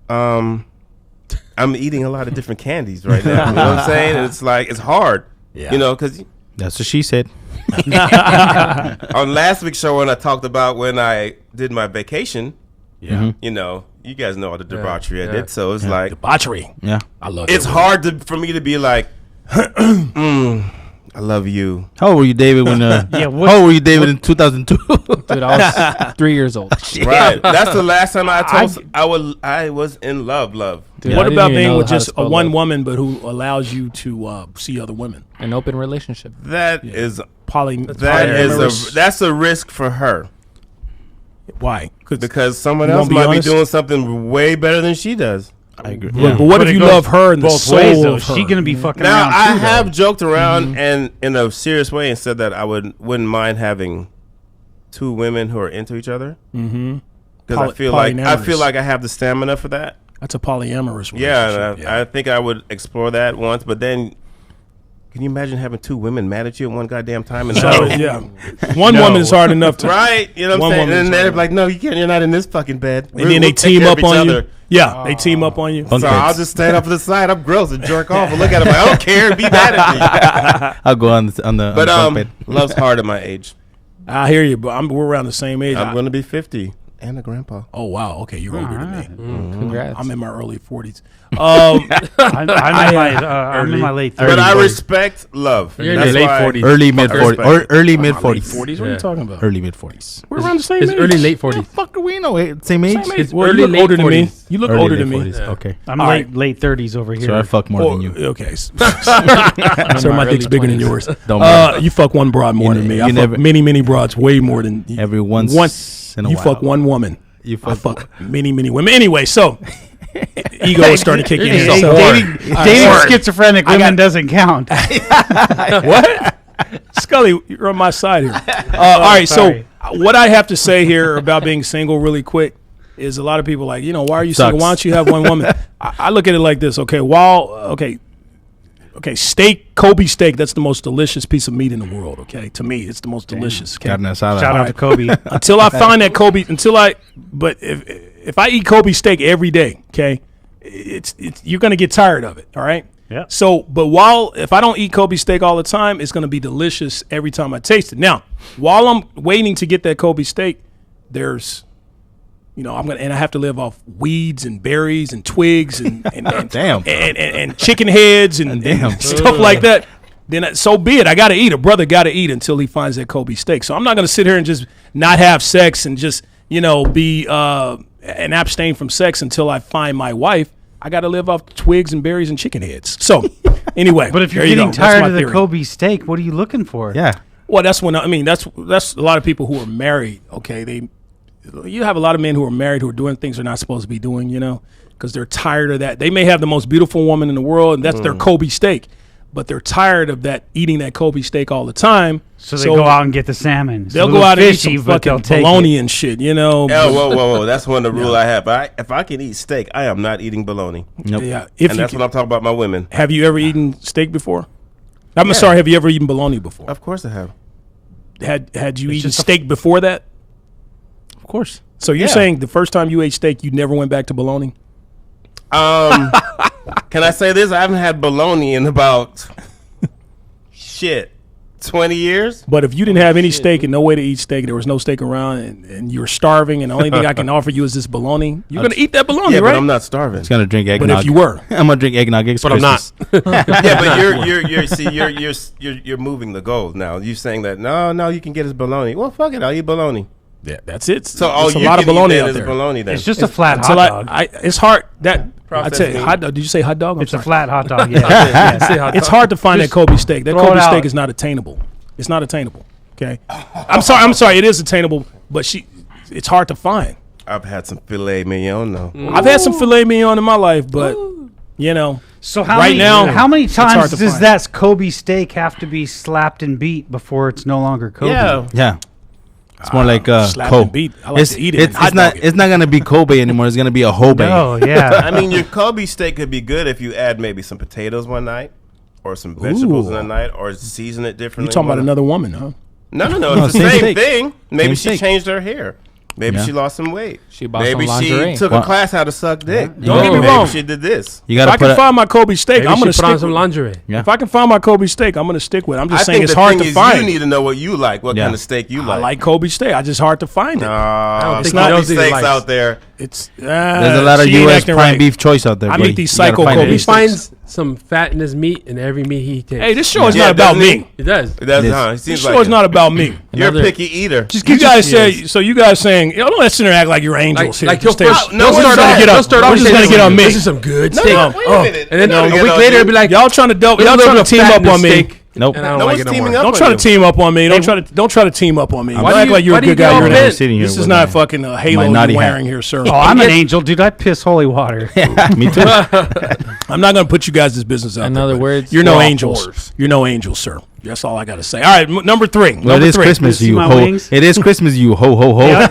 I'm eating a lot of different candies right now. You know what I'm saying? And it's like, it's hard, you know, because That's what she said. on last week's show when I talked about when I did my vacation, you know, you guys know all the debauchery I yeah. did. So it's like, Debauchery. Yeah. I love it's it. hard for me to be like, I love you. How old were you, David? When Yeah, what- how old were you, David, in 2002? Dude, I was 3 years old. Right. That's the last time I told I was in love. Dude, What I didn't about even being know with how to just a spell one love. woman, but who allows you to see other women? An open relationship. That is Polyamorous. that's a risk for her Why? because someone You else won't be might honest? be doing something way better than she does. I agree. But what if it you goes love her and the both soul ways, though? of her? She gonna be fucking Now around I too, though. have joked around and in a serious way and said that I wouldn't mind having two women who are into each other. Mm-hmm. Because I feel polyamorous. like I have the stamina for that. That's a polyamorous relationship. Yeah, and I think I would explore that once. But then, can you imagine having two women mad at you at one goddamn time? And So, yeah. One woman is hard enough to. right? You know what One I'm saying? woman And is then they're hard like, "No, you can't. You're not in this fucking bed." And then they team up on you. Yeah, they team up on you. Bunk So I'll beds. just stand up to the side. I'm gross and jerk off and look at him. Like, I don't care. Be mad at me. I'll go on the But bunk bed. love's hard at my age. I hear you, but we're around the same age. I'm going to be 50 and a grandpa. Oh wow, okay, you're older than me. Congrats. I'm in my early 40s. I'm in my late 30s. But I respect love. You're in That's your late why- 40s. Early mid fuck 40s respect. or early mid Late 40s. 40s. What are you Yeah. talking about? Early mid 40s. We're around the same It's age. early late 40s. Fuck do we know? Same age. Same age. It's Well, early you look late older than me. 40s. You look Early older late than me. 40s. Okay. I'm All late 30s over here. So I fuck more than you. Okay. Sir, my early dick's bigger than 20s. yours. Don't matter. You fuck one broad more You than me. ne- I you fuck never- many broads way more than you. Every once in a You while. fuck one woman. You I fuck. fuck many women. Anyway, so ego is starting to kick in. Hey, So- dating schizophrenic women doesn't count. What? Scully, you're on my side here. All right, sorry. so what I have to say here about being single really quick is a lot of people like, why are you single? Sucks. Why don't you have one woman? I look at it like this, okay, steak, Kobe steak, that's the most delicious piece of meat in the world, okay? To me, it's the most delicious. Okay? Carne asada. Shout out to Kobe. Until I find that Kobe, but if I eat Kobe steak every day, okay, it's you're gonna get tired of it, all right? Yeah. So, but if I don't eat Kobe steak all the time, it's gonna be delicious every time I taste it. Now, while I'm waiting to get that Kobe steak, there's and I have to live off weeds and berries and twigs and Damn. and chicken heads and stuff like that. Then so be it. I got to eat. A brother got to eat until he finds that Kobe steak. So I'm not going to sit here and just not have sex and just be and abstain from sex until I find my wife. I got to live off twigs and berries and chicken heads. So anw But if you're there you getting go. That's tired my of the theory. Kobe steak, what are you looking for? Yeah. Well, that's when that's a lot of people who are married. Okay, you have a lot of men who are married who are doing things they're not supposed to be doing. Because they're tired of that. They may have the most beautiful woman in the world, and that's their Kobe steak. But they're tired of eating that Kobe steak all the time. So they go out and get the salmon. It's They'll a go little out and eat fishy, some but they'll fucking take bologna it. and shit, Oh, whoa. That's one of the rules I have. If I can eat steak, I am not eating bologna. Nope. Yeah, And that's what I'm talking about my women. Have you ever eaten steak before? I'm sorry. Have you ever eaten bologna before? Of course I have. Had you eaten just a- steak before that? Of course. So you're Yeah. saying the first time you ate steak, you never went back to bologna? Can I say this? I haven't had bologna in about 20 years. But if you didn't have any steak and no way to eat steak, there was no steak around, and you were starving, and the only thing I can offer you is this bologna, you're going to eat that bologna, Yeah, right? but I'm not starving. It's gonna drink But eggnog. if you were. I'm gonna drink eggnog. It's But I'm not. Christmas. Yeah, but you're moving the goal now. You're saying that no, you can get his bologna. Well, fuck it, I'll eat bologna. Yeah, that's it. So all it's a you lot can of bologna eat then out is there. bologna then. It's just a flat hot Until dog. it's hard. That I Processed tell you, meat. hot dog. Did you say hot dog? I'm It's a sorry. flat hot dog. Yeah. It's hard to find that Kobe steak. That throw it Kobe steak out. is not attainable. It's not attainable. Okay. I'm sorry. It is attainable, but it's hard to find. I've had some filet mignon though. I've had some filet mignon in my life, but So how Right many, now, how many it's hard times to does find. that Kobe steak have to be slapped and beat before it's no longer Kobe? Yeah. It's more like slap and beat. I like to eat it and hot dog it. It's not gonna be Kobe anymore. It's gonna be a Hobe. Oh yeah. I mean, your Kobe steak could be good if you add maybe some potatoes one night, or some vegetables Ooh. in a night, or season it differently. You talking about one another woman, huh? No, No, it's the same same steak. thing. Maybe Same she steak. changed her hair. Maybe Yeah. she lost some weight. She bought Maybe some she lingerie. took Well- a class how to suck dick. Don't get me Maybe wrong. she did this. You If gotta I can put. find my Kobe steak, Maybe I'm she going to put on stick some with it. lingerie. Yeah. If I can find my Kobe steak, I'm going to stick with it. I'm just I saying think it's the hard thing to is find. you need to know what you like, what Yeah. kind of steak you I like. like Kobe steak. I just hard to find it. don't It's think not he these knows what he steaks likes. out there. It's There's a lot of she ain't U.S. acting prime right. beef choice out there. I buddy. meet these You gotta psycho find Kobe it. He steaks. finds some fat in his meat in every meat he takes. Hey, this show is Yeah, not about doesn't he? me. He does. That's It is. It This seems show like is not about me. You're a Another- picky eater. You guys say so. You guys saying don't sit there and act like you're angels here. Like he'll Just take- first, no he'll one start said off, it. he'll We're start off just saying, gonna get on me. This is some good No, steak. no, wait a minute. And then No, a get week on later, you. he'll be like, y'all trying to "There's a y'all little trying bit to of team fat up in this on me. steak." Nope. And I don't No like one's it no teaming more. up. Don't try to team up on me. Don't try to team up on me. Why Don't do act you- like you're why a do you good get guy. all You're bent? not. Sitting here This is with not my- fucking a halo you're naughty hat. wearing here, sir. Oh, I'm an angel, dude. I piss holy water. Me too. I'm not going to put you guys' business out In there, other but words, you're no we're all angels. whores. You're no angels, sir. That's all I got to say. All right, number three. Well, it Number is three. Christmas, See you my ho. wings? It is Christmas, you ho ho ho.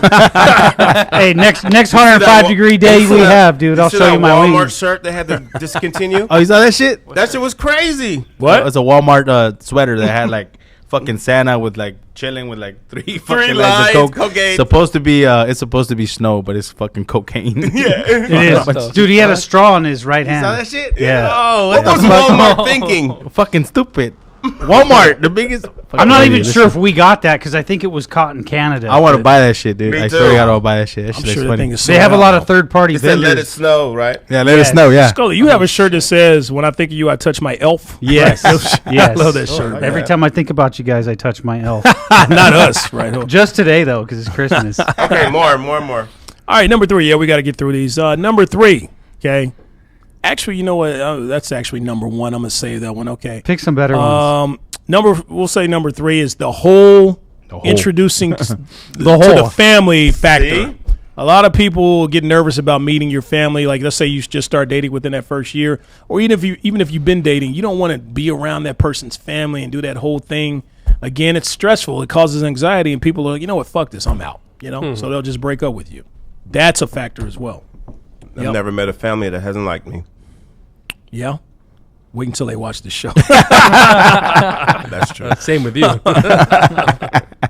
Hey, next 105-degree day we have, dude. I'll see show that you my Walmart wings. shirt they had to discontinue. Oh, you saw that shit? That shit was crazy. What? It's a Walmart sweater that had like fucking Santa with like chilling with like three fucking lines lines, of cocaine. Supposed to be it's supposed to be snow, but it's fucking cocaine. It is, dude. He had a straw in his right hand. Saw that shit? Yeah. Oh, what was Walmart thinking? Fucking stupid. Walmart, the biggest. I'm not even This sure shit- if we got that because I think it was caught in Canada. I want to but buy that shit, dude. Me I too. swear to God, I'll buy that shit. That I'm shit sure is that funny. thing is. They sold have a out lot now. of third-party They said let it vendors. snow, right? Yeah, let Yes. us know. Yeah. Scully, you have a shirt that says, "When I think of you, I touch my elf." Yes, yes. I love that shirt. Every time I think about you guys, I touch my elf. Not us, right? Just today, though, because it's Christmas. Okay, more. All right, number three. Yeah, we got to get through these. Number three. Okay. Actually, you know what? That's actually number one. I'm gonna save that one. Okay. Pick some better ones. We'll say number three is the whole introducing to the family factor. See? A lot of people get nervous about meeting your family. Like, let's say you just start dating within that first year, or even if you've been dating, you don't want to be around that person's family and do that whole thing. Again, it's stressful. It causes anxiety, and people are like, you know what, fuck this, I'm out. So they'll just break up with you. That's a factor as well. I've never met a family that hasn't liked me. Yeah. Wait until they watch the show. That's true. Same with you.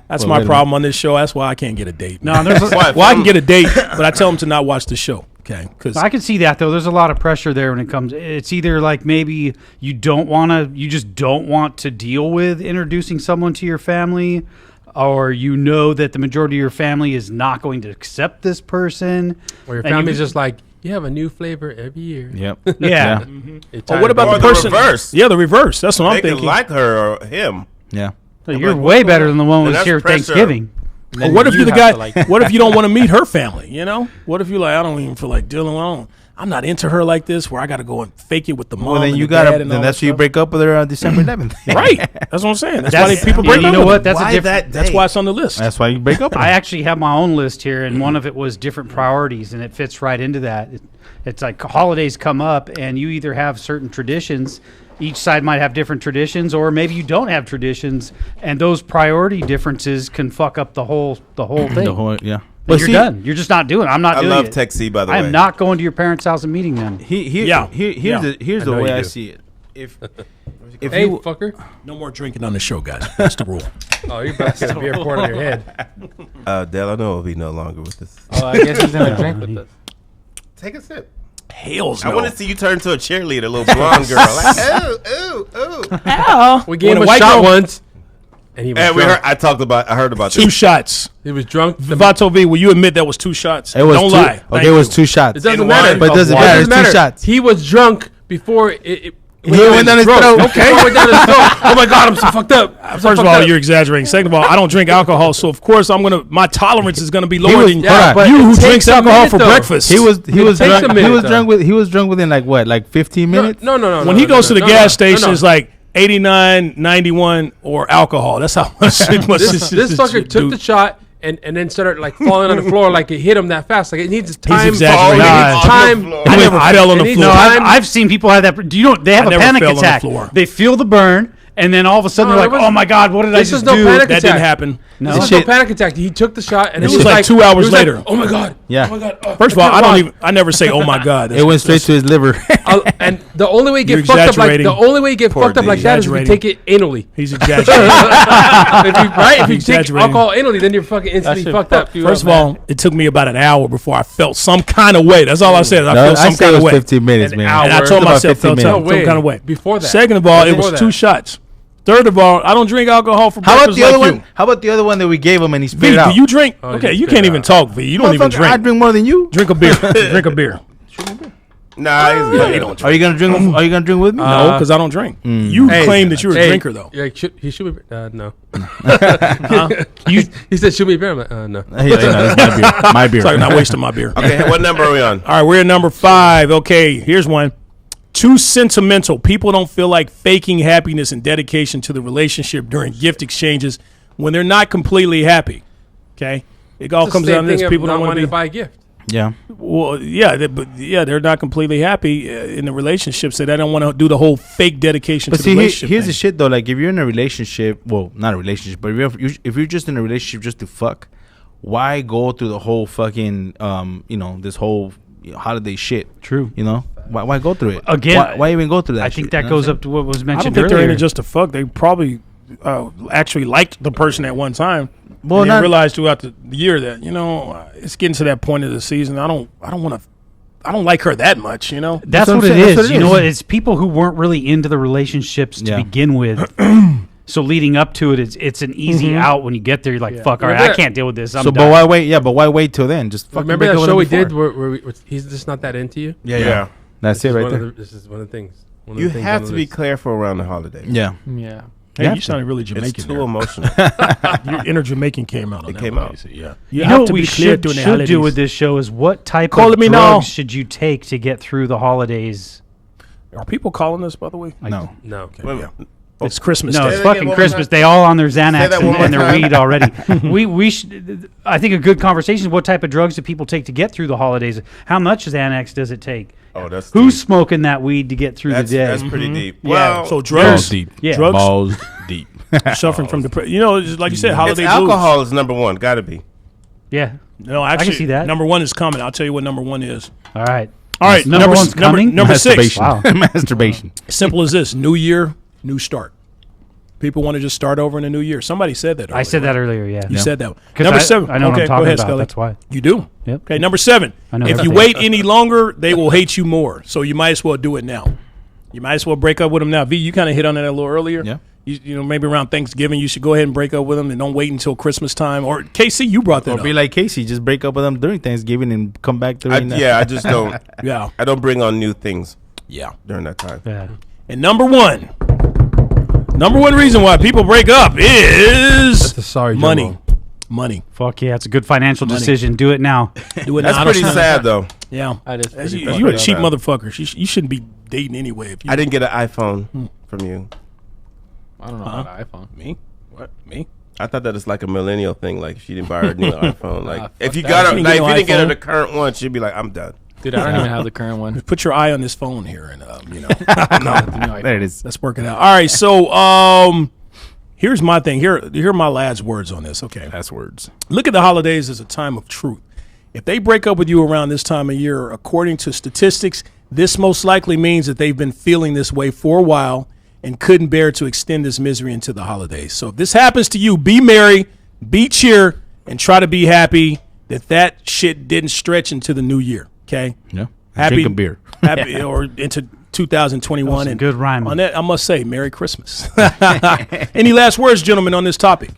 That's my problem on this show. That's why I can't get a date. No, there's a, What? Well, I can get a date, but I tell them to not watch the show. Okay, because I can see that though. There's a lot of pressure there when it comes. It's either like maybe you just don't want to deal with introducing someone to your family, or you know that the majority of your family is not going to accept this person. Or your And family's just like, you have a new flavor every year. Yep. Yeah. Or what about Or the the person? reverse. Yeah, the reverse. That's what They I'm can thinking. like her or him. Yeah. So you're like, way better than the one who And was that's here pressure. Thanksgiving. Or what if you you're the have guy? to, like- What if you don't want to meet her family? You know, what if you're like, I don't even feel like dealing alone. I'm not into her like this. Where I got to go and fake it with the mom. Well, then and you the dad gotta. and Then all that's that why you stuff. break up with her on December 11th. Right. That's what I'm saying. That's why people break you up. know with what? them. That's a Why different. That's why it's on the list. That's why you break up. With I her. actually have my own list here, and one of it was different priorities, and it fits right into that. It's like holidays come up, and you either have certain traditions. Each side might have different traditions, or maybe you don't have traditions, and those priority differences can fuck up the whole thing. The whole, yeah. But you're done. You're just not doing it. I'm not I doing love it. Tech C, by the I way. am not going to your parents' house and meeting them. Here's Yeah. the know way you I do. see it. If Hey, you fucker. No more drinking on the show, guys. That's the rule. Oh, you're about to get a beer poured on your head. Delano will be no longer with us. Oh, I guess he's gonna drink with us. Take a sip. Hells I no. want to see you turn to a cheerleader, little blonde girl. Like, ooh. We gave When him a a white shot girl- once, and he was And drunk. I heard about 2 this. shots. He was drunk. Vato V, will you admit that was 2 shots? it was Don't two, lie. Okay, it was 2 shots. It doesn't In matter. wine? But it doesn't It matter. doesn't It's 2 matter. shots. He was drunk before it He went down his throat. Okay. went down his throat. Oh my god, I'm so fucked up. First of all, you're exaggerating. Second of all, I don't drink alcohol, so of course my tolerance is gonna be lower was- than yeah, but you it who takes drinks a alcohol minute, for though. breakfast. He was takes a drunk. minute, though. He was drunk within like what, like 15 minutes. No. when he goes to the no, gas no, no, station, no. it's like 89, 91, or alcohol. That's how much. This fucker took the shot and then started like falling on the floor like it hit him that fast. Like it needs time. exaggerating. It God. needs time. I fell on the It needs floor. time. I've seen people have that. Do you know they have I a never panic fell on the attack? floor. They feel the burn, and then all of a sudden No, they're it like, wasn't- "Oh my god, what did I This just was no do?" panic That attack. didn't happen. No. This was Shit. no panic attack. He took the shot and This he was was like 2 hours he was like, later. oh my god. Yeah. Oh my god. First of all, can't walk. I never say, "Oh my god." It went straight to his liver. And the only way you You're get fucked up like exaggerating. Poor that D. is if you take it anally. He's exaggerating. If you take Exaggerating. alcohol anally, then you're fucking instantly should fucked fuck up. you First of up, all, it took me about an hour before I felt some kind of way. That's all I said. I No, felt I some say kind it of was way. 15 minutes, An man. hour. And I told About myself 15 felt some minutes. kind of way. Before that. Second of all, it Before was that. 2 shots. Third of all, I don't drink alcohol for How about breakfast the other like one? you. How about the other one that we gave him and he spit V, it out? do you drink? Oh, Okay, you you spit can't it even out. talk, V. You don't even Motherfucker, I drink. drink more than you. Drink a beer. Drink a beer. Nah, he's good. He don't Are you gonna drink? Are you gonna drink with me? No, because I don't drink. You claim that you're a drinker, though. Yeah, he should be. No. Huh? He said, shoot me a beer. I'm like, no. Hey, no, it's my beer. My beer. It's like not wasting my beer. Okay, what number are we on? All right, we're at number 5. Okay, here's one. Too sentimental. People don't feel like faking happiness and dedication to the relationship during gift exchanges when they're not completely happy. Okay? It all It's the comes same down to this. thing of People not don't want wanting to to be. buy a gift. Yeah. Well, yeah, they're not completely happy in the relationship, so they don't want to do the whole fake dedication But to see, the relationship. here's the thing. shit though. Like, if you're in a relationship, well, not a relationship, but if you're just in a relationship just to fuck, why go through the whole fucking, this whole holiday shit? True. You know, why go through it Again, Why even go through that? I think shit, that you know goes what up to what was I don't mentioned think they're in earlier. it just to fuck. They probably actually liked the person at one time. Well, and they not- realized throughout the year that it's getting to that point of the season. I don't like her that much. That's That's what what it I'm saying. is. That's what it You know is. what? It's people who weren't really into the relationships to Yeah. begin with. So leading up to it, it's an easy out when you get there. You're like, fuck, all right, Remember I can't deal with this. I'm So, done. but why wait? Yeah, but why wait till then? Just fucking Remember break that up with show him we before. did where he's just not that into you? Yeah. That's it right there. This is one of the things. One of You the things have on to the be list. careful around the holidays. Yeah. Yeah. Hey, Yeah. you sounded really It's Jamaican. too there. emotional. Your inner Jamaican came out. On It that came one. out. Yeah. You have know to what we be clear should during the do holidays. with this show is what type Calling of me drugs now. should you take to get through the holidays? Are people calling us, by the way? No. No. Wait a minute. It's Christmas No, Day. it's Say that again fucking one more Christmas. time. They all on their Xanax that and, one more and their time. weed already. we should. I think a good conversation is what type of drugs do people take to get through the holidays? How much Xanax does it take? Oh, that's Who's deep. smoking that weed to get through That's, the day? that's pretty deep. Yeah. Well, So drugs, deep. Yeah. drugs, Balls deep. suffering from depression. Just like you said, it's holiday blues. alcohol is number one. Got to be. Yeah. No, actually, see that. number 1 is coming. I'll tell you what number 1 is. All right. All right, Number one's coming? Number 6. Masturbation. Masturbation. Simple as this: New year, new start. People want to just start over in a new year. Somebody said that. I said that earlier. Yeah. You said that. 'Cause Number I- 7. I know what okay, I'm talking go ahead, about. Scully. That's why. You do. Yep. Okay, number 7. I know If you everything. wait any longer, they will hate you more. So you might as well do it now. You might as well break up with them now. V, you kind of hit on that a little earlier. Yeah. You know, maybe around Thanksgiving, you should go ahead and break up with them and don't wait until Christmas time. Or KC, you brought that Or up. be like Casey, just break up with them during Thanksgiving and come back during that. I just don't. Yeah. I don't bring on new things Yeah. during that time. Yeah. And number one reason why people break up is That's a sorry money. Jumbo. Money. Fuck yeah, it's a good financial decision. Do it now. Do it That's now. pretty sad, though. Yeah. That is pretty You, fucked you're a up. cheap motherfucker. You shouldn't be dating anyway. If you, I didn't get an iPhone from you. I don't know about an iPhone. Me? What? Me? I thought that was like a millennial thing. Like, she didn't buy her a new iPhone. Like, fuck if you that. got her, She didn't like, get if no you didn't get her iPhone. the current one, she'd be like, I'm done. Dude, I don't even have the current one. Put your eye on this phone here and, you know. The new iPhone. There it is. Let's work it out. All right, so here's my thing. Here are my lad's words on this. Okay, Last words. look at the holidays as a time of truth. If they break up with you around this time of year, according to statistics, this most likely means that they've been feeling this way for a while and couldn't bear to extend this misery into the holidays. So if this happens to you, be merry, be cheer, and try to be happy that shit didn't stretch into the new year. Okay, Yeah. happy Drink a beer. happy or into 2021. Some And good rhyming. on that, I must say, Merry Christmas. Any last words, gentlemen, on this topic?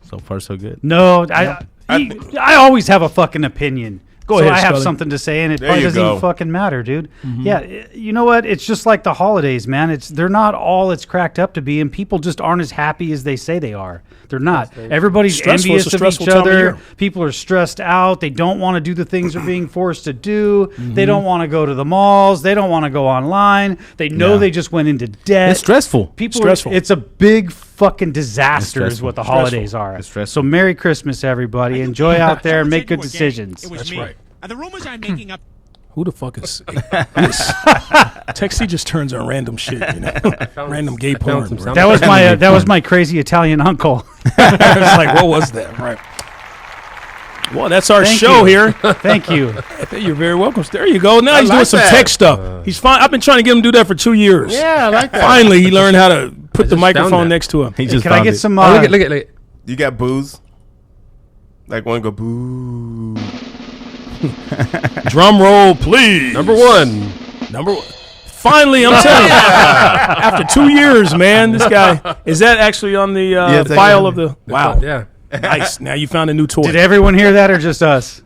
So far, so good. No, I always have a fucking opinion. Go So ahead, I have Scully. something to say, and it There probably you doesn't go. even fucking matter, dude. Yeah, you know what? It's just like the holidays, man. They're not all it's cracked up to be, and people just aren't as happy as they say they are. They're not. Everybody's Stressful. envious It's a of each stressful time of other. year. People are stressed out. They don't want to do the things they're being forced to do. They don't want to go to the malls. They don't want to go online. They know Yeah. they just went into debt. It's stressful. People, Stressful. it's a big fucking disaster, is stressful. what the Stressful. holidays are. It's stressful. So Merry Christmas, everybody. Enjoy out there and make good decisions. That's right. The rumors I'm making up. Who the fuck is this? Texie just turns on random shit, you know, random gay porn. some Bro. sound- That was my crazy Italian uncle. It's like, what was that? Right. Well, that's our Thank show you. here. Thank you. You're very welcome. There you go. Now he's doing like some that. tech stuff. He's fine. I've been trying to get him to do that for 2 years. Yeah, I like that. Finally, he learned how to put the just found microphone that. next to him. He just Can I found get it. some? Oh, look at. You got booze? Like, one go boo. Drum roll, please. Number one. Finally, I'm telling you. After 2 years, man, this guy is that actually on the Yes, I file am. of the. Wow. Yeah. Nice. Now you found a new toy. Did everyone hear that or just us?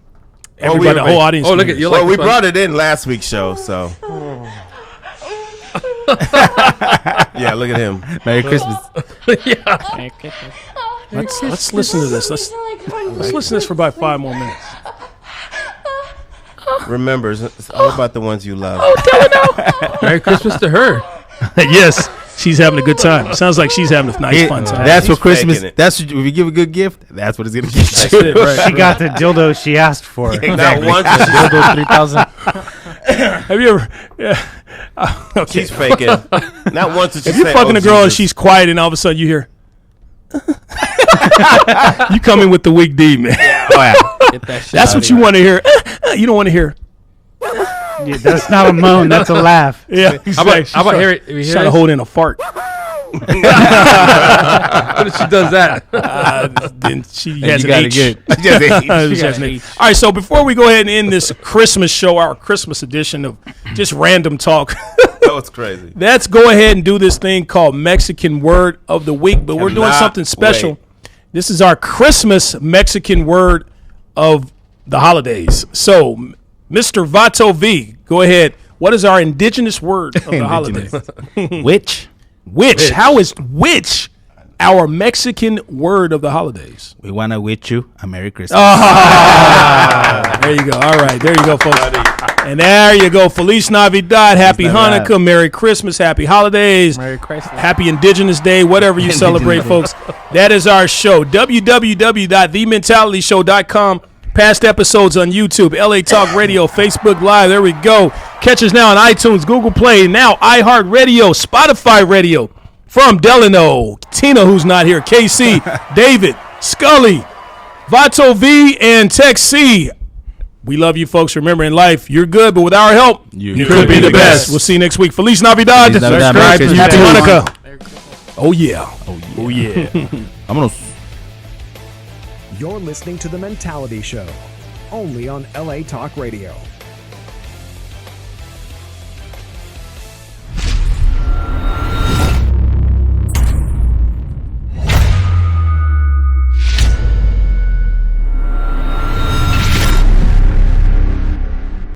Everybody, the whole audience. Oh, look can at hear you. Well, Like we this one? brought it in last week's show, so. Yeah, look at him. Merry Christmas. Let's listen to this. Let's listen to this for about 5 more minutes. Remember, it's all about the ones you love. Merry Christmas to her. Yes, she's having a good time. Sounds like she's having a nice fun time. That's He's what Christmas. faking it. That's what, if you give a good gift. That's what it's gonna get That's you. it, right. She got the dildo she asked for. Not once. Dildo 3000. Have you ever? Yeah. Okay. She's faking. Not once did she If you're say, fucking "Oh, a girl and Jesus." she's quiet, and all of a sudden you hear, you come in with the weak D, man. Oh yeah. Get that shit That's outta what you here. want to hear. You don't want to hear. Yeah, that's not a moan. That's a laugh. Yeah. How about here? We hear She's trying to this? hold in a fart. What if she does that? Then she And has you an got H. it good. She has an H. All right, so before we go ahead and end this Christmas show, our Christmas edition of just random talk, That was crazy. let's go ahead and do this thing called Mexican Word of the Week. But we're doing Cannot something special. wait. This is our Christmas Mexican Word of the holidays. So, Mr. Vato V, go ahead. What is our indigenous word of the holidays? Which Which? How is which our Mexican word of the holidays? we wanna wish you a Merry Christmas. There you go. All right. There you go, folks. And there you go. Feliz Navidad. Happy Navidad. Hanukkah. Merry Christmas. Happy holidays. Merry Christmas. Happy Indigenous Day. Whatever you celebrate, folks. That is our show. www.thementalityshow.com. Past episodes on YouTube, LA Talk Radio, Facebook Live. There we go. Catch us now on iTunes, Google Play, now iHeartRadio, Spotify Radio. From Delano, Tina, who's not here, KC, David, Scully, Vato V, and Tech C. We love you, folks. Remember, in life, you're good, but with our help, you could be the best. We'll see you next week. Feliz Navidad. Feliz Navidad. Subscribe. Merry Happy Christmas. Hanukkah. Oh, yeah. Oh yeah. Vámonos. You're listening to The Mentality Show, only on LA Talk Radio.